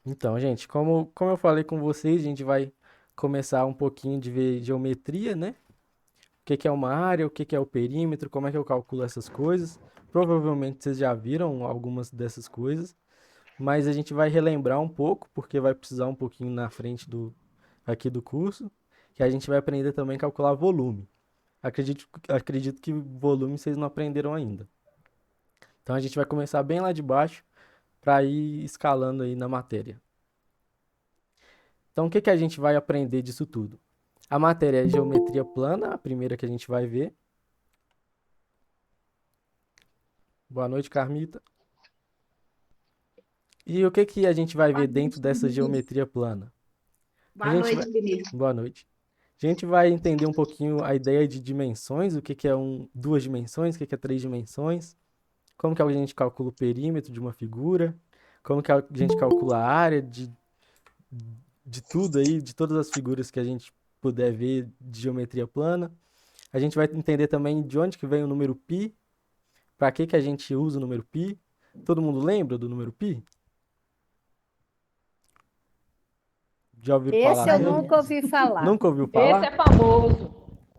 Então, gente, como eu falei com vocês, a gente vai começar um pouquinho de ver geometria, né? O que que é uma área, o que que é o perímetro, como é que eu calculo essas coisas. Provavelmente vocês já viram algumas dessas coisas, mas a gente vai relembrar um pouco, porque vai precisar um pouquinho na frente aqui do curso, que a gente vai aprender também a calcular volume. Acredito que volume vocês não aprenderam ainda. Então a gente vai começar bem lá de baixo para ir escalando aí na matéria. Então o que que a gente vai aprender disso tudo? A matéria é geometria plana, a primeira que a gente vai ver. Boa noite, Carmita. E o que que a gente vai Boa ver dentro noite, dessa Vinícius. geometria plana? A Boa gente vai. noite, Vinícius. Boa noite. A gente vai entender um pouquinho a ideia de dimensões, o que que é duas dimensões, o que que é três dimensões, como que a gente calcula o perímetro de uma figura, como que a gente calcula a área de tudo aí, de todas as figuras que a gente puder ver de geometria plana. A gente vai entender também de onde que vem o número π, para que que a gente usa o número π. Todo mundo lembra do número π? Já ouviram falar Esse eu nele? nunca ouvi falar. Nunca ouviu Esse falar? é famoso.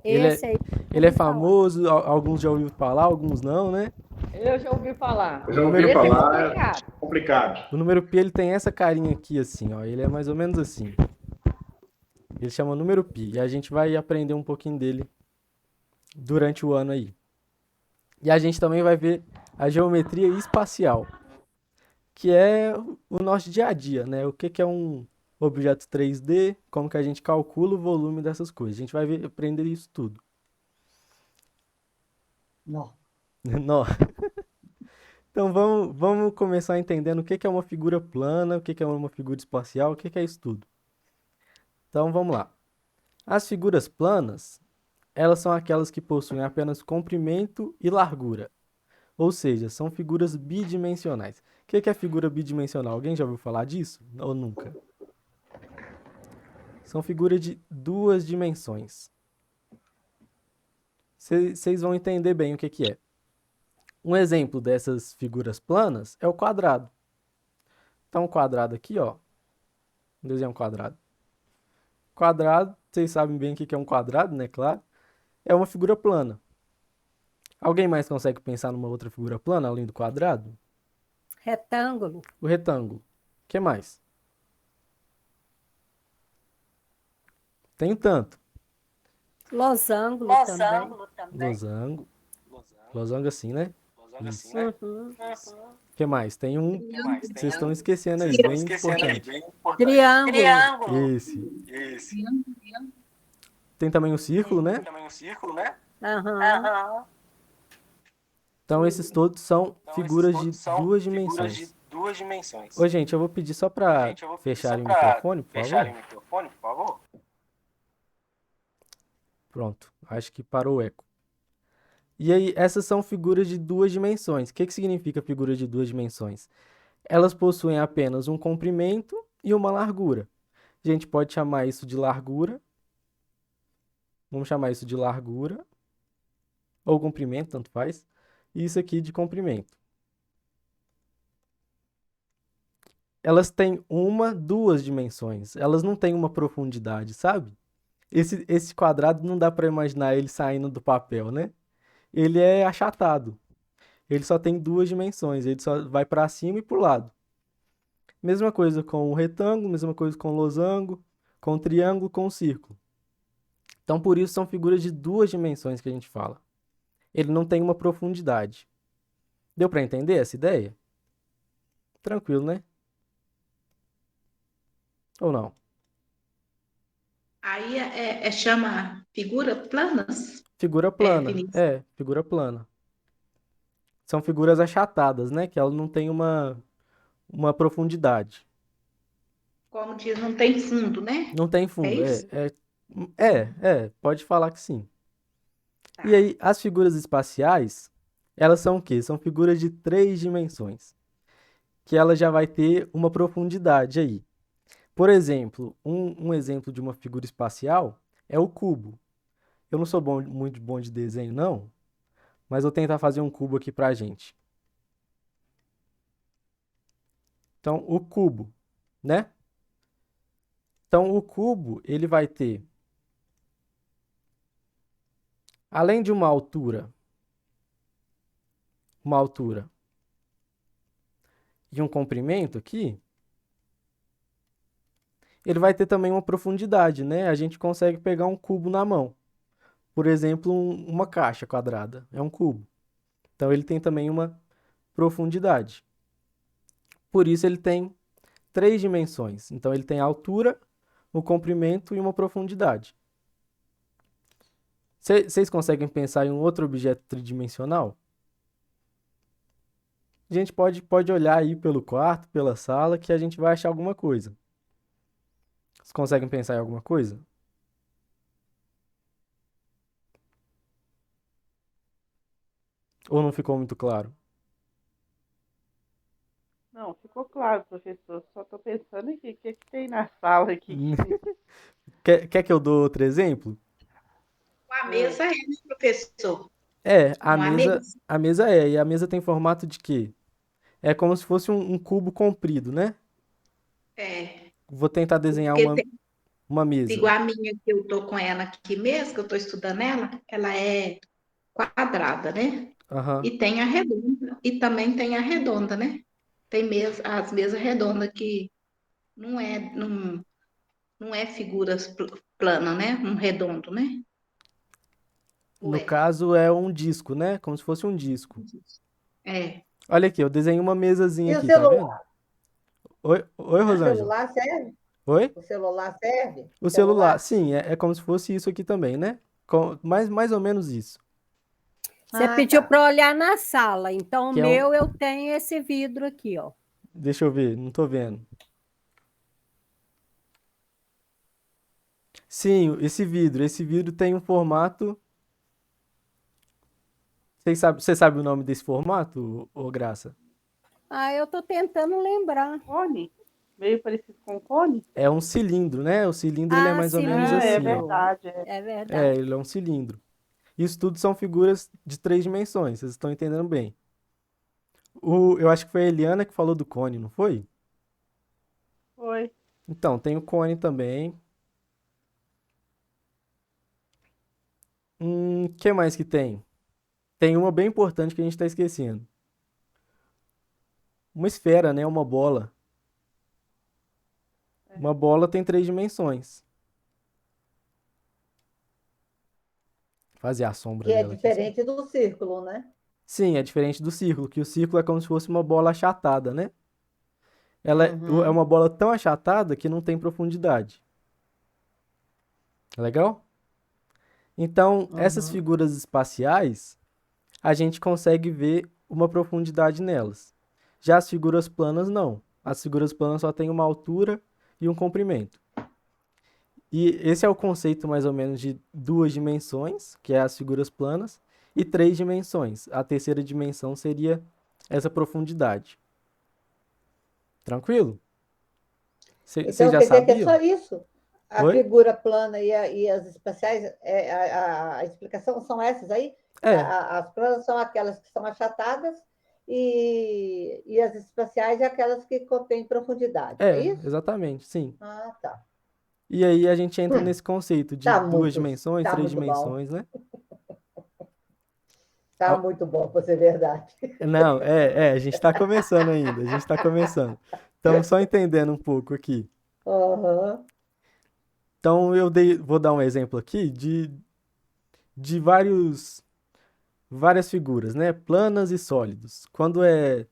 Ele é, Esse aí eu ele é nunca ouvi falar. famoso, alguns já ouviram falar, alguns não, né? Eu já ouvi falar. O Eu já ouvi número Esse é π, falar, é complicado. complicado. o número π ele tem essa carinha aqui assim, ó. Ele é mais ou menos assim. Ele chama número π e a gente vai aprender um pouquinho dele durante o ano aí. E a gente também vai ver a geometria espacial, que é o nosso dia a dia, né? O que que é um objeto 3D, como que a gente calcula o volume dessas coisas. A gente vai aprender isso tudo. Não. Nó. Então vamos começar entendendo o que que é uma figura plana, o que que é uma figura espacial, o que que é isso tudo. Então vamos lá. As figuras planas, elas são aquelas que possuem apenas comprimento e largura, ou seja, são figuras bidimensionais. O que que é figura bidimensional? Alguém já ouviu falar disso? Ou nunca? São figuras de duas dimensões. Vocês vão entender bem o que que é. Um exemplo dessas figuras planas é o quadrado. Então, um quadrado aqui, ó. Vou desenhar um quadrado. Quadrado, vocês sabem bem o que que é um quadrado, né? Claro. É uma figura plana. Alguém mais consegue pensar numa outra figura plana além do quadrado? Retângulo. O retângulo. O que mais? Tem um tanto. Losango também. Losango. Losango assim, né? Isso. Uhum. O que mais? Tem um que vocês estão esquecendo aí, bem Círculo. importante. Triângulo. Esse. Tem também o círculo, né? Aham. Então, esses todos são figuras de duas dimensões. Ô, gente, eu vou pedir só para fecharem o microfone, por favor. Pronto, acho que parou o eco. E aí, essas são figuras de duas dimensões. O que que significa figura de duas dimensões? Elas possuem apenas um comprimento e uma largura. A gente pode chamar isso de largura. Vamos chamar isso de largura ou comprimento, tanto faz. E isso aqui de comprimento. Elas têm duas dimensões. Elas não têm uma profundidade, sabe? Esse quadrado não dá para imaginar ele saindo do papel, né? Ele é achatado. Ele só tem duas dimensões. Ele só vai para cima e para o lado. Mesma coisa com o retângulo, mesma coisa com o losango, com o triângulo, com o círculo. Então, por isso, são figuras de duas dimensões que a gente fala. Ele não tem uma profundidade. Deu para entender essa ideia? Tranquilo, né? Ou não? Aí chama figura planas? Figura É, plana. Vinícius. É, figura plana. São figuras achatadas, né? Que ela não tem uma profundidade. Como diz, não tem fundo, né? Não tem É fundo. isso? Pode falar que sim. E Tá. aí, as figuras espaciais, elas são o quê? São figuras de três dimensões, que ela já vai ter uma profundidade aí. Por exemplo, um exemplo de uma figura espacial é o cubo. Eu não sou muito bom de desenho, não, mas vou tentar fazer um cubo aqui pra gente. Então, o cubo. né? Então, o cubo, ele vai ter, além de uma altura e um comprimento aqui, ele vai ter também uma profundidade, né? A gente consegue pegar um cubo na mão. Por exemplo, uma caixa quadrada é um cubo. Então, ele tem também uma profundidade. Por isso, ele tem 3 dimensões. Então, ele tem a altura, o comprimento e uma profundidade. Vocês conseguem pensar em um outro objeto tridimensional? A gente pode olhar aí pelo quarto, pela sala, que a gente vai achar alguma coisa. Vocês conseguem pensar em alguma coisa? Ou não ficou muito claro? Não, ficou claro, professor. Só estou pensando aqui, o que tem na sala aqui? Quer que eu dou outro exemplo? A mesa é, né, professor? A Uma mesa, mesa. a mesa é. E a mesa tem formato de quê? É como se fosse um cubo comprido, né? É, Vou tentar desenhar porque uma mesa. igual a minha que eu tô com ela aqui mesmo, que eu tô estudando ela é quadrada, né? Aham. E tem a redonda, e também tem a redonda, né? Tem as mesas redondas que não é figuras plana, né? Um redondo, né? No Ué, caso, é um disco, né? Como se fosse um disco. é. Olha aqui, eu desenhei uma E mesazinha o aqui, tá vendo? celular? Oi, O Rosângela. celular serve? Oi? O celular serve? O celular, Celular? sim, é como se fosse isso aqui também, né? Mais ou menos isso. Você Ah, pediu tá. para olhar na sala, então o Que é um. meu eu tenho esse vidro aqui, ó. Deixa eu ver, não tô vendo. Sim, esse vidro tem um formato. Você sabe o nome desse formato, ô Graça? Ah, eu tô tentando lembrar. Cone? Meio parecido com cone? É um cilindro, né? O cilindro ele é Ah, mais ou menos Ah, é assim, ó. cilindro. verdade. É É, verdade. ele é um cilindro. Isso tudo são figuras de 3 dimensões, vocês estão entendendo bem. Eu acho que foi a Eliana que falou do cone, não foi? Foi. Então, tem o cone também. Que mais que tem? Tem uma bem importante que a gente está esquecendo. Uma esfera, né? Uma bola. Uma bola tem 3 dimensões. Fazer a sombra Que é dela aqui. diferente do círculo, né? Sim, é diferente do círculo, que o círculo é como se fosse uma bola achatada, né? Ela é Uhum, uma bola tão achatada que não tem profundidade. Legal? Então, essas uhum. figuras espaciais, a gente consegue ver uma profundidade nelas. Já as figuras planas, não. As figuras planas só têm uma altura e um comprimento. E esse é o conceito mais ou menos de 2 dimensões, que é as figuras planas, e 3 dimensões. A terceira dimensão seria essa profundidade. Tranquilo? Vocês Então, já quer dizer que é sabiam? só isso? A Oi? figura plana e as espaciais, a explicação são essas aí? É, As planas são aquelas que são achatadas e as espaciais é aquelas que contêm profundidade, é isso? exatamente, sim. Ah, tá. E aí a gente entra nesse conceito de Tá duas muito, dimensões, tá três muito bom. dimensões, né? Tá Ó, muito bom, para ser verdade. não, a gente tá começando ainda, a gente tá começando. Estamos só entendendo um pouco aqui. Aham. Então vou dar um exemplo aqui de várias figuras, né? Planas e sólidos. Quando é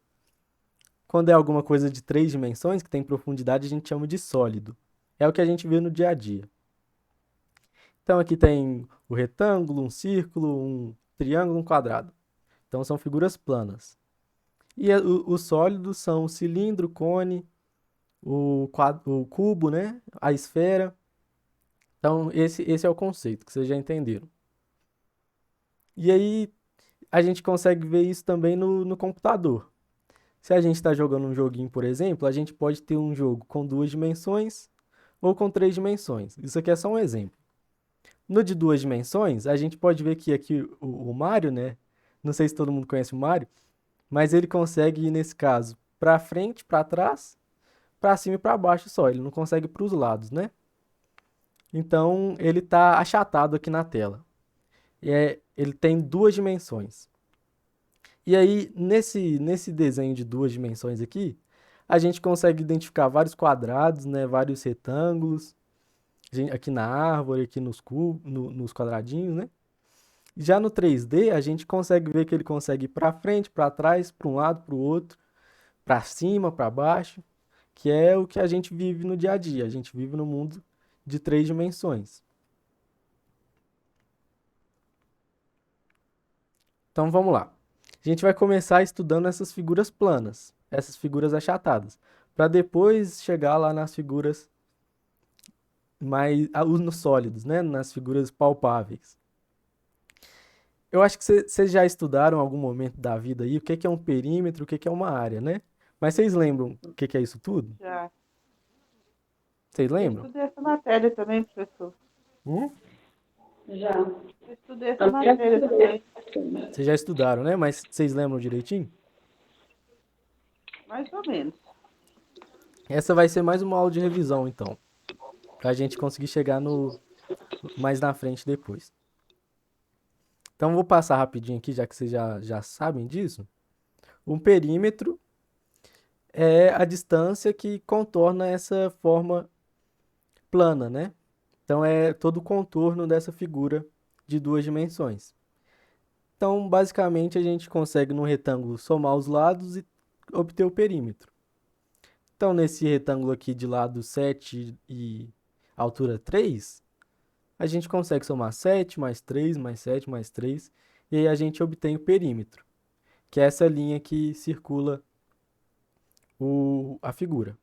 alguma coisa de 3 dimensões, que tem profundidade, a gente chama de sólido. É o que a gente vê no dia a dia. Então aqui tem o retângulo, um círculo, um triângulo, um quadrado. Então são figuras planas. E os sólidos são o cilindro, o cone, o cubo, né? A esfera. Então esse é o conceito que vocês já entenderam. E aí a gente consegue ver isso também no computador. Se a gente está jogando um joguinho, por exemplo, a gente pode ter um jogo com 2 dimensões ou com 3 dimensões. Isso aqui é só um exemplo. No de 2 dimensões, a gente pode ver que aqui o Mario, né? Não sei se todo mundo conhece o Mario, mas ele consegue ir, nesse caso, para frente, para trás, para cima e para baixo só, ele não consegue para os lados, né? Então ele está achatado aqui na tela. Ele tem duas dimensões. E aí, nesse desenho de duas dimensões aqui, a gente consegue identificar vários quadrados, né? Vários retângulos, aqui na árvore, aqui nos nos quadradinhos, né? Já no 3D, a gente consegue ver que ele consegue ir para frente, para trás, para um lado, para o outro, para cima, para baixo, que é o que a gente vive no dia a dia. A gente vive no mundo de 3 dimensões. Então vamos lá. A gente vai começar estudando essas figuras planas, essas figuras achatadas, para depois chegar lá nas figuras mais nos sólidos, né? Nas figuras palpáveis. Eu acho que vocês já estudaram em algum momento da vida aí o que é um perímetro, o que é uma área, né? Mas vocês lembram o que é isso tudo? Já. Vocês Eu lembram? estudei essa matéria também, professor. Já. Eu estudei essa matéria também, Vocês já estudaram, né? Mas vocês lembram direitinho? mais ou menos. Essa vai ser mais uma aula de revisão, então, para a gente conseguir chegar mais na frente depois. Então, vou passar rapidinho aqui, já que vocês já sabem disso. Um perímetro é a distância que contorna essa forma plana, né? Então, é todo o contorno dessa figura de 2 dimensões. Então, basicamente, a gente consegue no retângulo somar os lados e obter o perímetro. Então, nesse retângulo aqui de lado 7 e altura 3, a gente consegue somar 7 mais 3 mais 7 mais 3, e aí a gente obtém o perímetro, que é essa linha que circula a figura.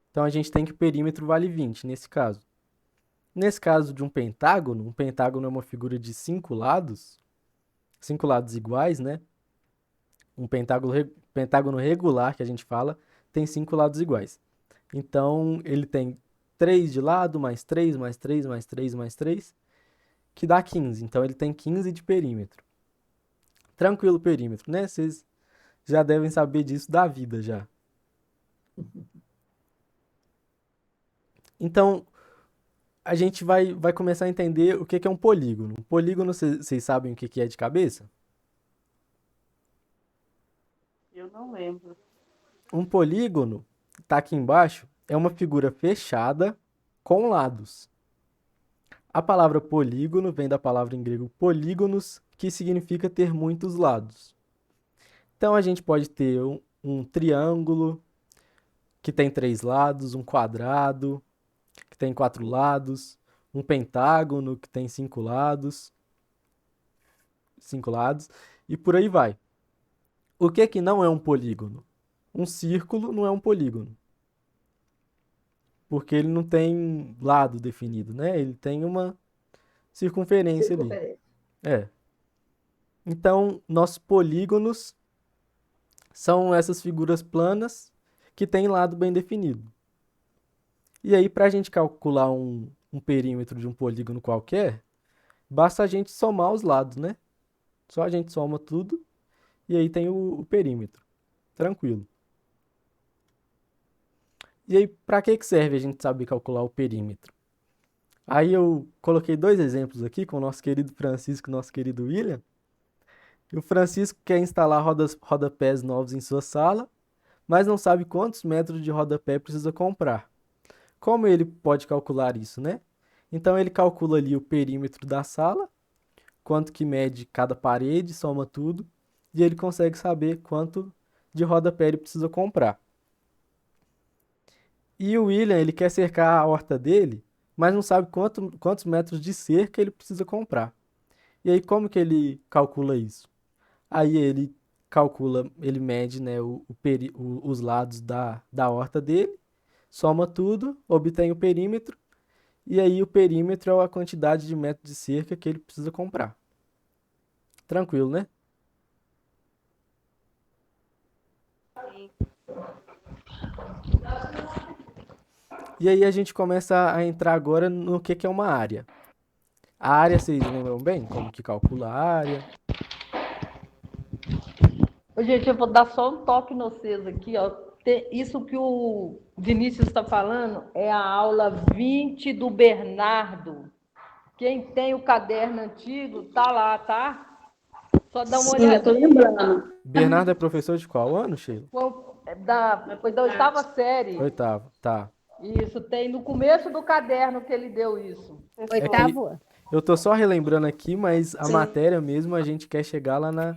Então, a gente tem que o perímetro vale 20, nesse caso. Nesse caso de um pentágono é uma figura de 5 lados iguais, né? Um pentágono regular, que a gente fala, tem 5 lados iguais. Então, ele tem 3 de lado, mais 3, mais 3, mais 3, mais 3, que dá 15. Então, ele tem 15 de perímetro. Tranquilo o perímetro, né? Vocês já devem saber disso da vida já. Então, a gente vai começar a entender o que é um polígono. Um polígono, vocês sabem o que é de cabeça? Eu não lembro. Um polígono, tá aqui embaixo, é uma figura fechada com lados. A palavra polígono vem da palavra em grego polígonos, que significa ter muitos lados. Então, a gente pode ter um triângulo que tem 3 lados, um quadrado que tem 4 lados, um pentágono que tem 5 lados, e por aí vai. O que não é um polígono? Um círculo não é um polígono, porque ele não tem lado definido, né? Ele tem uma circunferência ali. Circunferência. Então, nossos polígonos são essas figuras planas que têm lado bem definido. E aí, para a gente calcular um perímetro de um polígono qualquer, basta a gente somar os lados, né? Só a gente soma tudo e aí tem o perímetro. Tranquilo. E aí, para que serve a gente saber calcular o perímetro? Aí eu coloquei 2 exemplos aqui com o nosso querido Francisco e o nosso querido William. E o Francisco quer instalar rodapés novos em sua sala, mas não sabe quantos metros de rodapé precisa comprar. Como ele pode calcular isso, né? Então ele calcula ali o perímetro da sala, quanto que mede cada parede, soma tudo, e ele consegue saber quanto de rodapé ele precisa comprar. E o William, ele quer cercar a horta dele, mas não sabe quantos metros de cerca ele precisa comprar. E aí como que ele calcula isso? Aí ele mede, né, os lados da horta dele, soma tudo, obtém o perímetro, e aí o perímetro é a quantidade de metros de cerca que ele precisa comprar. Tranquilo, né? E aí a gente começa a entrar agora no que é uma área. A área, vocês lembram bem? Como que calcula a área? Ô, gente, eu vou dar só um toque em vocês aqui, ó. Isso que o Vinícius está falando é a aula 20 do Bernardo. Quem tem o caderno antigo, tá lá, tá? Só dá uma Sim, eu tô olhadinha. lembrando. Bernardo é professor de qual ano, Sheila? Foi da 8ª série. Oitavo, tá. Isso, tem no começo do caderno que ele deu isso. Oitavo ano. Eu tô só relembrando aqui, mas a matéria mesmo a gente quer chegar lá na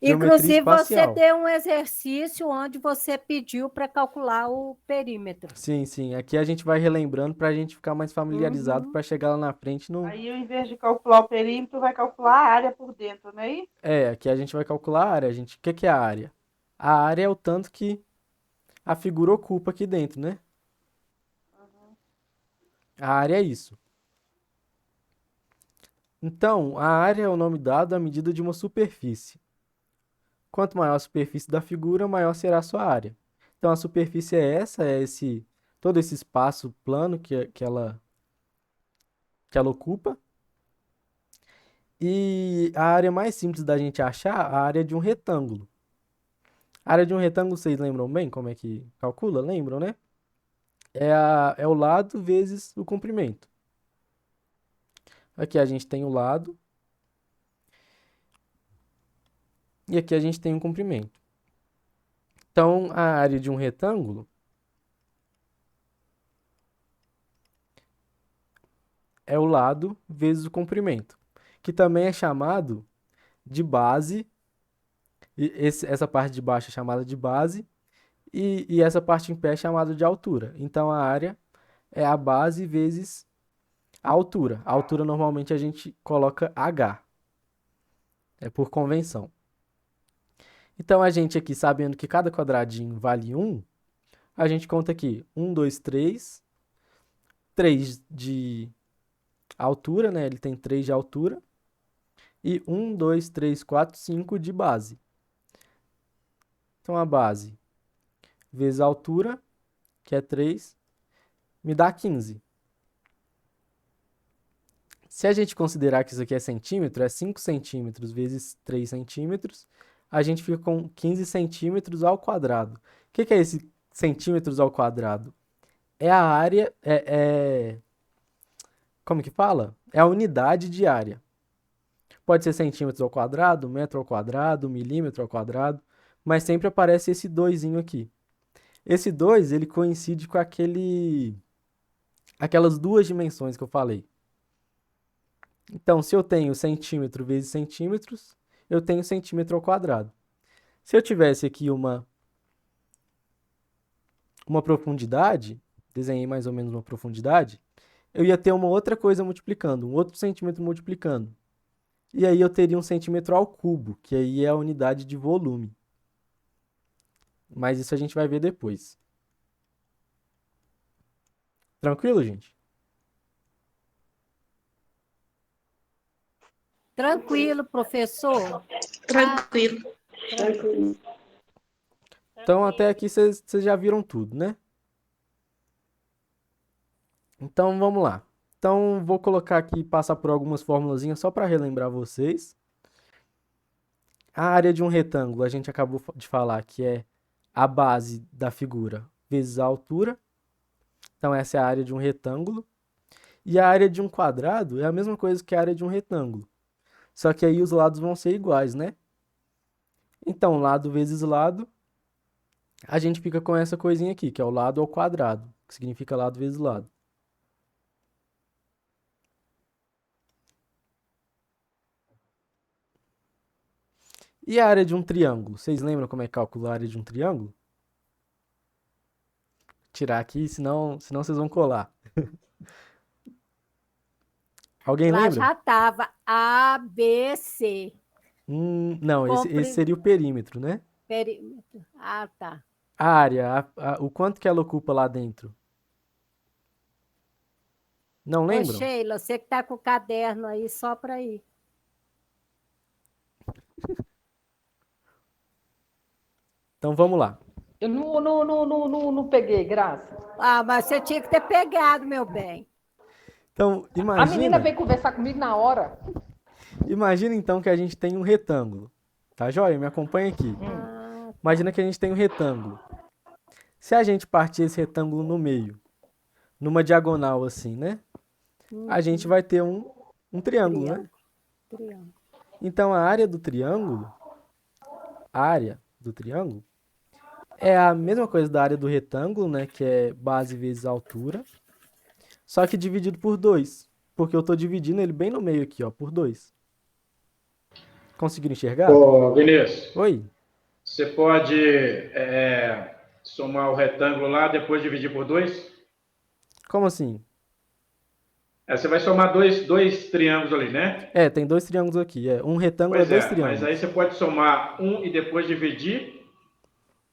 geometria Inclusive, você espacial. deu um exercício onde você pediu para calcular o perímetro. Sim, sim. Aqui a gente vai relembrando para a gente ficar mais familiarizado para chegar lá na frente. Aí, ao invés de calcular o perímetro, vai calcular a área por dentro, não é isso? Aqui a gente vai calcular a área. O que é a área? A área é o tanto que a figura ocupa aqui dentro, né? A área é isso. Então, a área é o nome dado à medida de uma superfície. Quanto maior a superfície da figura, maior será a sua área. Então, a superfície é essa, todo esse espaço plano que ela ocupa. E a área mais simples da gente achar, a área de um retângulo. A área de um retângulo, vocês lembram bem como é que calcula? Lembram, né? É o lado vezes o comprimento. Aqui a gente tem o lado. E aqui a gente tem o comprimento. Então, a área de um retângulo é o lado vezes o comprimento, que também é chamado de base. Essa parte de baixo é chamada de base e essa parte em pé é chamada de altura. Então, a área é a base vezes a altura. A altura normalmente a gente coloca H. É por convenção. Então, a gente aqui, sabendo que cada quadradinho vale 1, a gente conta aqui 1, 2, 3. 3 de altura, né? Ele tem 3 de altura. E 1, 2, 3, 4, 5 de base. Então, a base vezes a altura, que é 3, me dá 15. Se a gente considerar que isso aqui é centímetro, é 5 centímetros vezes 3 centímetros, a gente fica com 15 centímetros ao quadrado. O que é esse centímetros ao quadrado? É a área, como que fala? É a unidade de área. Pode ser centímetros ao quadrado, metro ao quadrado, milímetro ao quadrado, mas sempre aparece esse 2zinho aqui. Esse 2, ele coincide com aquelas duas dimensões que eu falei. Então, se eu tenho centímetro vezes centímetros, eu tenho centímetro ao quadrado. Se eu tivesse aqui uma profundidade, desenhei mais ou menos uma profundidade, eu ia ter uma outra coisa multiplicando, um outro centímetro multiplicando. E aí eu teria um centímetro ao cubo, que aí é a unidade de volume. Mas isso a gente vai ver depois. Tranquilo, gente? Tranquilo, professor. Tranquilo. Tranquilo. Então, até aqui vocês já viram tudo, né? Então, vamos lá. Então, vou colocar aqui, passar por algumas formulazinhas só para relembrar vocês. A área de um retângulo, a gente acabou de falar que é a base da figura vezes a altura. Então, essa é a área de um retângulo. E a área de um quadrado é a mesma coisa que a área de um retângulo. Só que aí os lados vão ser iguais, né? Então, lado vezes lado, a gente fica com essa coisinha aqui, que é o lado ao quadrado, que significa lado vezes lado. E a área de um triângulo? Vocês lembram como é que calcula a área de um triângulo? Tirar aqui, senão vocês vão colar. Alguém Lá lembra? já estava ABC. Não, esse seria o perímetro, né? Perímetro. Ah, tá. A área, o quanto que ela ocupa lá dentro? Não Ô, lembram? Sheila, você que está com o caderno aí, só para ir. Então vamos lá. Eu não peguei, Graça. Ah, mas você tinha que ter pegado, meu bem. Então, A menina imagina, veio conversar comigo na hora. imagina então que a gente tem um retângulo. Tá joia? Me acompanha aqui. Ah, Imagina que a gente tem um retângulo. Se a gente partir esse retângulo no meio, numa diagonal assim, né? A gente vai ter um triângulo, né? Triângulo. Triângulo. Então a área do triângulo, a área do triângulo é a mesma coisa da área do retângulo, né? Que é base vezes altura, só que dividido por 2, porque eu tô dividindo ele bem no meio aqui, ó, por 2. Conseguiram enxergar? Ô, Vinícius, Oi? você pode somar o retângulo lá, depois dividir por 2? Como assim? Você vai somar dois triângulos ali, né? É, tem 2 triângulos aqui. Um retângulo é Pois 2 é, mas aí triângulos. você pode somar um e depois dividir.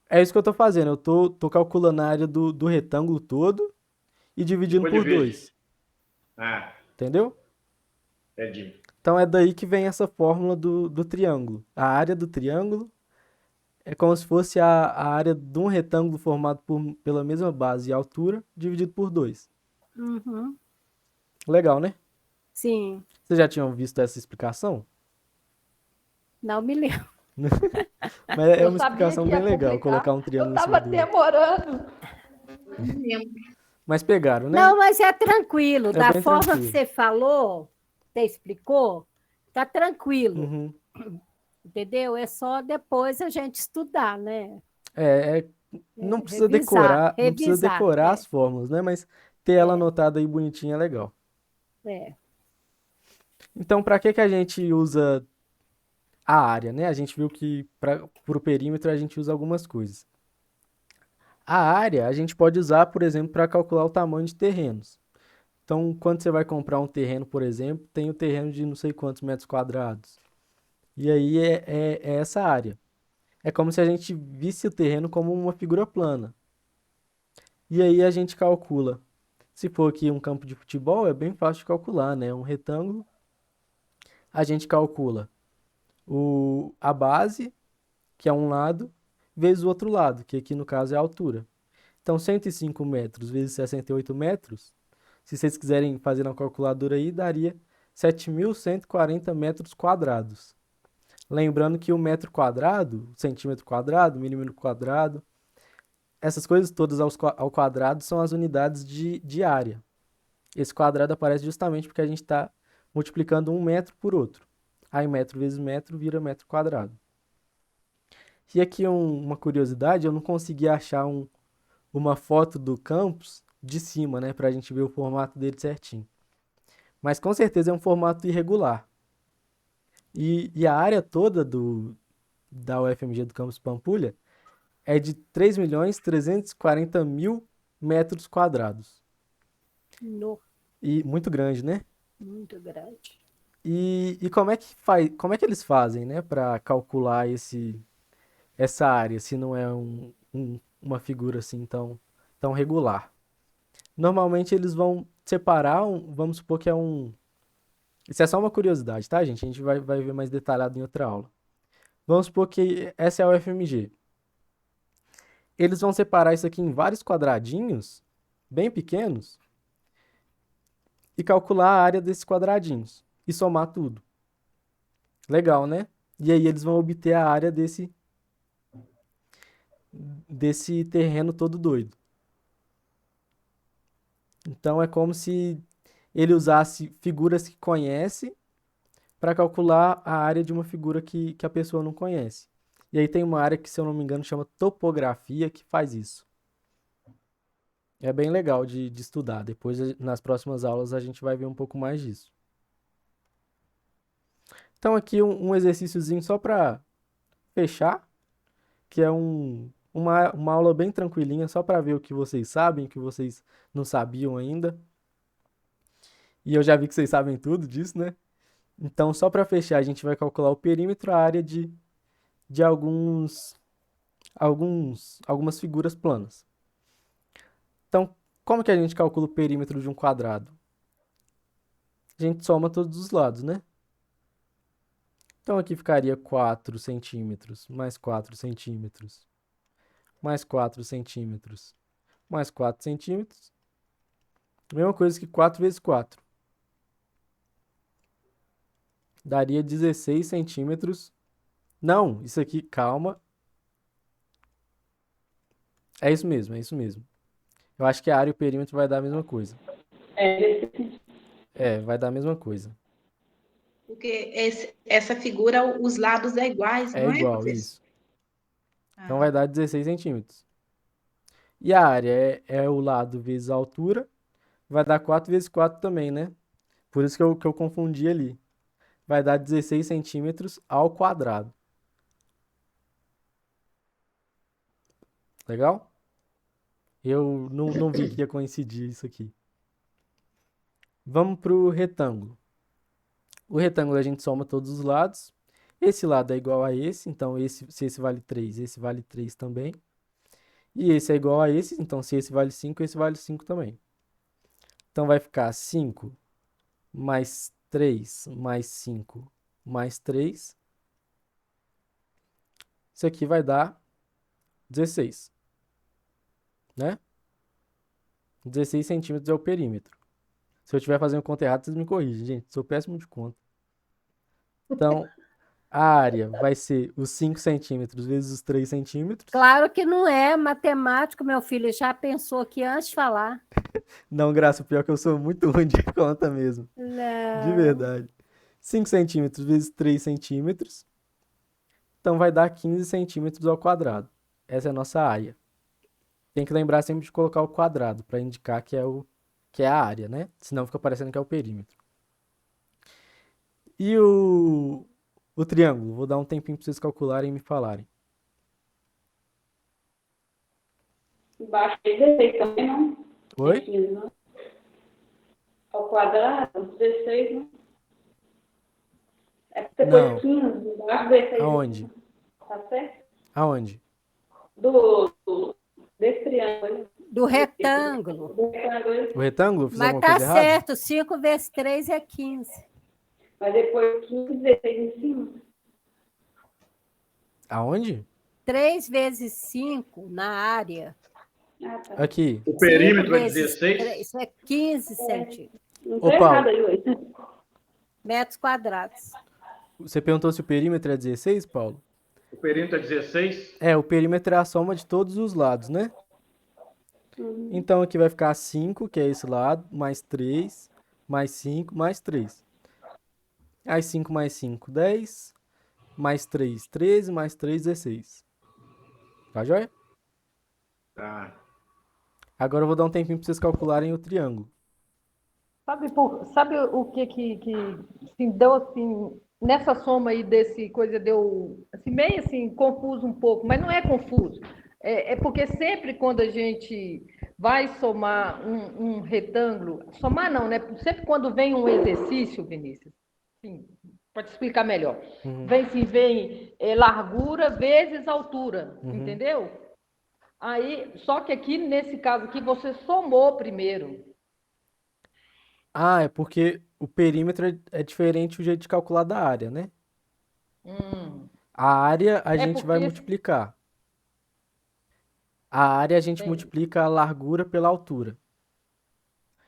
É isso que eu tô fazendo. Eu tô calculando a área do retângulo todo e dividindo Depois por divide. 2. Ah, Entendeu? entendi. Então é daí que vem essa fórmula do triângulo. A área do triângulo é como se fosse a área de um retângulo formado pela mesma base e altura, dividido por 2. Uhum. Legal, né? Sim, Vocês já tinham visto essa explicação? não me lembro. Mas é Eu uma sabia explicação que bem ia legal, complicar. colocar um Eu triângulo em cima estava do outro. demorando. Não lembro. Mas pegaram, né? Não, mas é tranquilo. É Da bem forma que tranquilo. você falou, você explicou, tá tranquilo, Uhum. entendeu? É só depois a gente estudar, né? Não precisa Revisar, decorar, não precisa revisar. decorar as fórmulas, né? Mas ter ela anotada aí bonitinha é legal. É. Então, para que a gente usa a área, né? A gente viu que para o perímetro a gente usa algumas coisas. A área a gente pode usar, por exemplo, para calcular o tamanho de terrenos. Então, quando você vai comprar um terreno, por exemplo, tem o terreno de não sei quantos metros quadrados. E aí é essa área. É como se a gente visse o terreno como uma figura plana. E aí a gente calcula. Se for aqui um campo de futebol, é bem fácil de calcular, né? Um retângulo. A gente calcula a base, que é um lado, vezes o outro lado, que aqui no caso é a altura. Então, 105 metros vezes 68 metros, se vocês quiserem fazer na calculadora aí, daria 7.140 metros quadrados. Lembrando que o metro quadrado, centímetro quadrado, milímetro quadrado, essas coisas todas ao quadrado são as unidades de área. Esse quadrado aparece justamente porque a gente está multiplicando um metro por outro. Aí metro vezes metro vira metro quadrado. E aqui uma curiosidade, eu não consegui achar uma foto do campus de cima, né, para a gente ver o formato dele certinho. Mas com certeza é um formato irregular. E a área toda da UFMG do campus Pampulha é de 3.340.000 metros quadrados. No, E muito grande, né? muito grande. E como é que eles fazem, né, para calcular essa área, se não é uma figura assim tão regular? Normalmente eles vão separar, vamos supor que isso é só uma curiosidade, tá, gente? A gente vai ver mais detalhado em outra aula. Vamos supor que essa é a UFMG. Eles vão separar isso aqui em vários quadradinhos, bem pequenos, e calcular a área desses quadradinhos e somar tudo. Legal, né? E aí eles vão obter a área desse terreno todo doido. Então é como se ele usasse figuras que conhece para calcular a área de uma figura que a pessoa não conhece. E aí tem uma área que, se eu não me engano, chama topografia, que faz isso. É bem legal de estudar. Depois, nas próximas aulas, a gente vai ver um pouco mais disso. Então, aqui um exercíciozinho só para fechar, que é uma aula bem tranquilinha, só para ver o que vocês sabem, o que vocês não sabiam ainda. E eu já vi que vocês sabem tudo disso, né? Então, só para fechar, a gente vai calcular o perímetro, a área de algumas figuras planas. Então, como que a gente calcula o perímetro de um quadrado? A gente soma todos os lados, né? Então, aqui ficaria 4 centímetros, mais 4 centímetros, mais 4 centímetros, mais 4 centímetros. Mesma coisa que 4 vezes 4. Daria 16 centímetros. Não, isso aqui, calma. É isso mesmo, é isso mesmo. Eu acho que a área e o perímetro vai dar a mesma coisa. Vai dar a mesma coisa. Porque essa figura, os lados é iguais, É não é, igual, professor? isso. Então vai dar 16 centímetros. E a área é o lado vezes a altura, vai dar 4 vezes 4 também, né? Por isso que eu confundi ali. Vai dar 16 centímetros ao quadrado. Legal? Eu não vi que ia coincidir isso aqui. Vamos pro retângulo. O retângulo a gente soma todos os lados. Esse lado é igual a esse, então se esse vale 3, esse vale 3 também. E esse é igual a esse, então se esse vale 5, esse vale 5 também. Então vai ficar 5 mais 3 mais 5 mais 3. Isso aqui vai dar 16, né? 16 centímetros é o perímetro. Se eu estiver fazendo conta errada, vocês me corrigem, gente. Sou péssimo de conta. Então, a área vai ser os 5 centímetros vezes os 3 centímetros. Claro que não é matemático, meu filho. Já pensou aqui antes de falar. Não, Graça, o pior é que eu sou muito ruim de conta mesmo. De Não. verdade. 5 centímetros vezes 3 centímetros. Então vai dar 15 centímetros ao quadrado. Essa é a nossa área. Tem que lembrar sempre de colocar o quadrado para indicar que é a área, né? Senão fica parecendo que é o perímetro. E o triângulo? Vou dar um tempinho para vocês calcularem e me falarem. Embaixo tem 16 também, não? Oi? 15, não? Ao quadrado, 16, não? É porque você Não. pôs 15, embaixo 16. Aonde? Tá certo? Aonde? Desse triângulo. Do retângulo. Do retângulo. O retângulo? Fiz Mas alguma tá coisa errada? certo. 5 vezes 3 é 15. Mas depois 15, 16 em cima. Aonde? 3 vezes 5 na área. Ah, tá. Aqui. O perímetro 5 é vezes 16? 3 é 15 centímetros. Não Ô, tá Paulo. errado aí, ué. Metros quadrados. Você perguntou se o perímetro é 16, Paulo? O perímetro é 16? O perímetro é a soma de todos os lados, né? Então aqui vai ficar 5, que é esse lado, mais 3, mais 5, mais 3. Aí 5 mais 5, 10, mais 3, 13, mais 3, 16. Tá joia? Tá. Agora eu vou dar um tempinho para vocês calcularem o triângulo. Sabe o que assim, deu assim, nessa soma aí desse coisa deu assim, meio assim, confuso um pouco, mas não é confuso. É porque sempre quando a gente vai somar um retângulo, somar não, né? Sempre quando vem um exercício, Vinícius, assim, pode explicar melhor. Vem largura vezes altura, entendeu? Aí, só que aqui, nesse caso aqui, você somou primeiro. Ah, é porque o perímetro é diferente o jeito de calcular da área, né? A área a gente vai porque multiplicar. A área a gente multiplica a largura pela altura.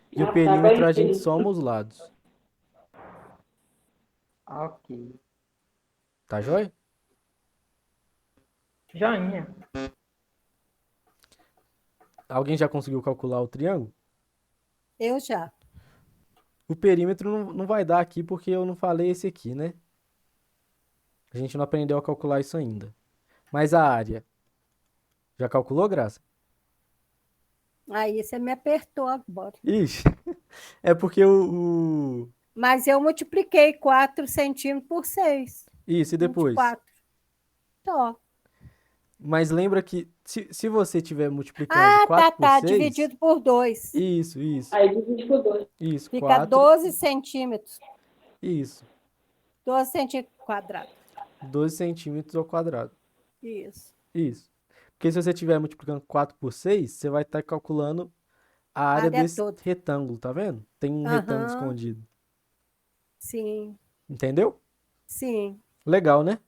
E o perímetro a gente soma os lados. Ok. Tá joia? Joinha. Alguém já conseguiu calcular o triângulo? Eu já. O perímetro não vai dar aqui porque eu não falei esse aqui, né? A gente não aprendeu a calcular isso ainda. Mas a área. Já calculou, Graça? Aí você me apertou agora. Ixi. É porque Mas eu multipliquei 4 centímetros por 6. Isso, e depois? 24. Só. Mas lembra que se você estiver multiplicando 4 por Tá. 6... Dividido por 2. Isso. Aí divide por 2. Isso, Fica 4. 12 centímetros. Isso. 12 centímetros quadrados. 12 centímetros ao quadrado. Isso. Isso. Porque se você estiver multiplicando 4 por 6, você vai estar calculando a área área desse toda. retângulo, tá vendo? Tem um retângulo escondido. Sim. Entendeu? Sim. Legal, né?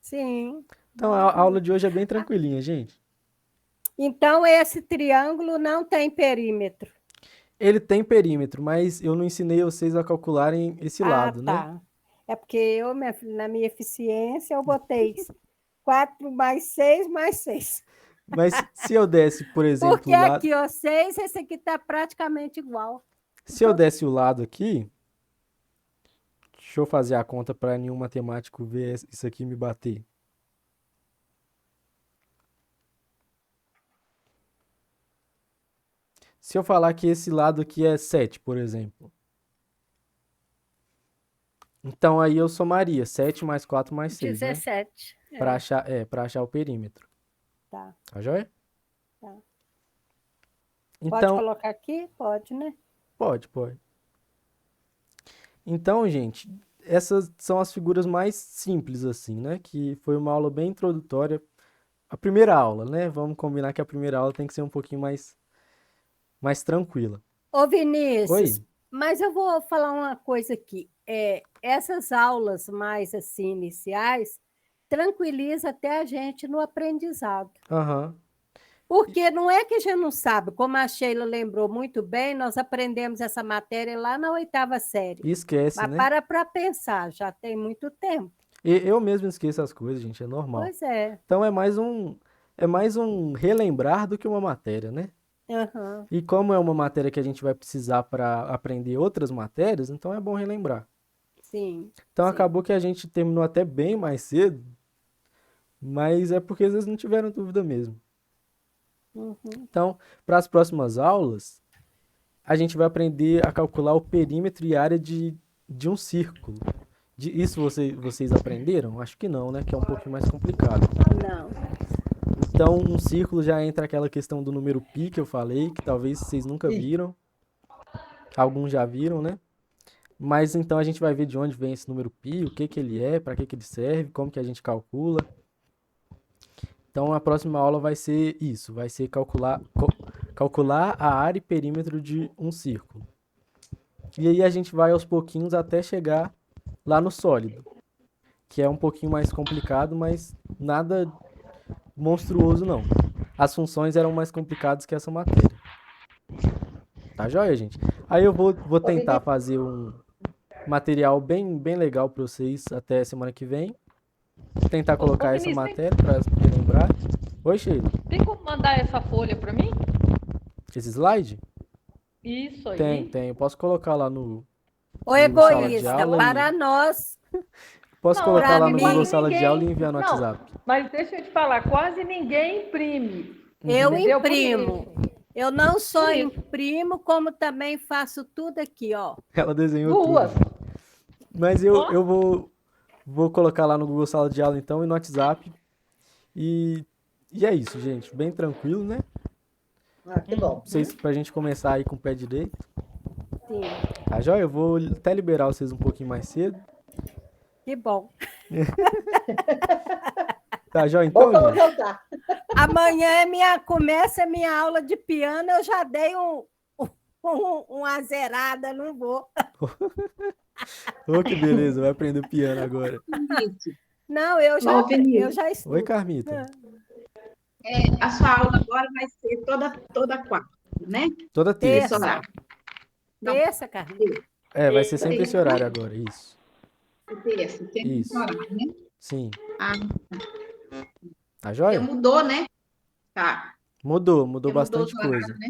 Sim. Então a aula de hoje é bem tranquilinha, gente. Então, esse triângulo não tem perímetro. Ele tem perímetro, mas eu não ensinei vocês a calcularem esse lado, né? Tá. É porque eu, na minha eficiência, eu botei 4 mais 6 mais 6. Mas se eu desse, por exemplo, Porque o lado, aqui, ó, 6, esse aqui tá praticamente igual. se eu desse o lado aqui, deixa eu fazer a conta para nenhum matemático ver isso aqui e me bater. Se eu falar que esse lado aqui é 7, por exemplo. Então aí eu somaria 7 mais 4 mais 6, né? 17. Para achar o perímetro. Tá. Tá joia? Tá. Pode Então, colocar aqui? Pode, né? pode. Então, gente, essas são as figuras mais simples, assim, né? Que foi uma aula bem introdutória. A primeira aula, né? Vamos combinar que a primeira aula tem que ser um pouquinho mais tranquila. Ô, Vinícius, Oi? mas eu vou falar uma coisa aqui. Essas aulas mais assim iniciais tranquiliza até a gente no aprendizado. Aham. Porque não é que a gente não sabe, como a Sheila lembrou muito bem, nós aprendemos essa matéria lá na 8ª série. E esquece, Mas né? para pensar, já tem muito tempo. Eu mesmo esqueço as coisas, gente, é normal. Pois é. Então é mais um relembrar do que uma matéria, né? Aham. E como é uma matéria que a gente vai precisar para aprender outras matérias, então é bom relembrar. Sim. Então Sim. acabou que a gente terminou até bem mais cedo, mas é porque às vezes não tiveram dúvida mesmo. Uhum. Então, para as próximas aulas, a gente vai aprender a calcular o perímetro e área de um círculo. Isso vocês aprenderam? Acho que não, né? Que é um pouquinho mais complicado. Não. Então, um círculo já entra aquela questão do número π que eu falei, que talvez vocês nunca viram. Alguns já viram, né? Mas então a gente vai ver de onde vem esse número π, o que que ele é, para que ele serve, como que a gente calcula. Então, a próxima aula vai ser isso, vai ser calcular a área e perímetro de um círculo. E aí a gente vai aos pouquinhos até chegar lá no sólido, que é um pouquinho mais complicado, mas nada monstruoso não. As funções eram mais complicadas que essa matéria. Tá joia, gente? Aí eu vou tentar fazer um material bem legal para vocês até semana que vem. Tentar colocar essa Vinícius, matéria para relembrar. Oi, Sheila. Tem como mandar essa folha para mim? Esse slide? Isso aí. Tem. Eu posso colocar lá no Ô, sala de egoísta, aula para nós. Posso Não, colocar lá pra no mim, Google Sala de ninguém- Aula e enviar no não. WhatsApp. Mas deixa eu te falar, quase ninguém imprime. Eu Entendeu? imprimo. Eu não só imprimo, como também faço tudo aqui, ó. Ela desenhou Duas. tudo. Mas eu vou colocar lá no Google Sala de Aula então e no WhatsApp. E é isso, gente. Bem tranquilo, né? Ah, que bom. Pra gente começar aí com o pé direito. Sim. Tá joia? Eu vou até liberar vocês um pouquinho mais cedo. Que bom. Tá joia então, Ou vamos gente? jantar. Amanhã começa a minha aula de piano, eu já dei uma zerada, não vou. Ô, que beleza, vai aprender piano agora. Não, eu Ô, Vinícius. eu já estudo. Oi, Carmita. A sua aula agora vai ser toda quarta, né? Toda Esse terça. horário. Terça, Carlinhos. Vai ser sempre esse horário agora, isso. Terça, tem esse Isso. horário, né? Sim. Ah, Tá joia? mudou, né? Tá. Mudou Mudou bastante os horários, coisa. né?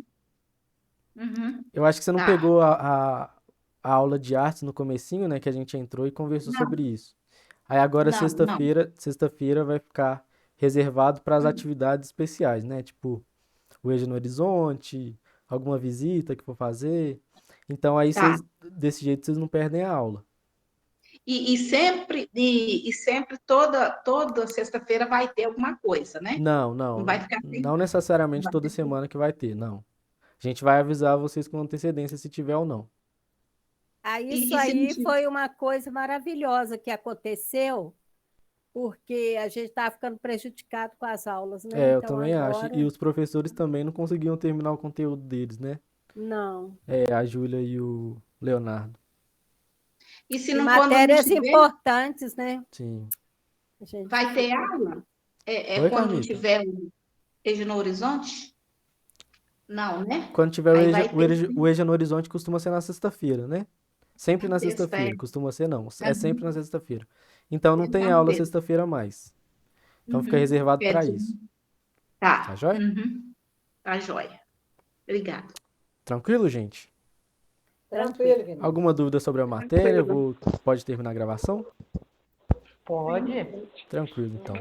Uhum. Eu acho que você não Tá. pegou a aula de artes no comecinho, né? Que a gente entrou e conversou sobre isso. Aí agora, Não, sexta-feira vai ficar reservado para as atividades especiais, né? Tipo, o Eixo no Horizonte, alguma visita que for fazer. Então aí Tá. desse jeito vocês não perdem a aula. E sempre toda sexta-feira vai ter alguma coisa, né? Não. Não vai ficar sem. Não necessariamente Vai toda ter. semana que vai ter, não. A gente vai avisar vocês com antecedência se tiver ou não. Aí E isso se aí não tiver? foi uma coisa maravilhosa que aconteceu, porque a gente estava ficando prejudicado com as aulas, né? Eu Então também acho. agora, E os professores também não conseguiam terminar o conteúdo deles, né? não. A Júlia e o Leonardo. E se E não, quando não matérias tiver, importantes, né? Sim. A gente vai ter aula? Oi, Quando não Carmita. tiver o Eixo no Horizonte? Não, né? Quando tiver Aí vai o EJA no Horizonte, costuma ser na sexta-feira, né? Sempre na Sexta, sexta-feira. é. Costuma ser, não. É Uhum. sempre na sexta-feira. Então não tem Então, aula beleza. sexta-feira mais. Então fica Uhum. reservado para Quer dizer, isso. Tá. Tá joia? Uhum. Tá joia. Obrigada. Tranquilo, gente? Tranquilo, Vinícius. Alguma dúvida sobre a matéria? Pode terminar a gravação? Pode. Tranquilo, então.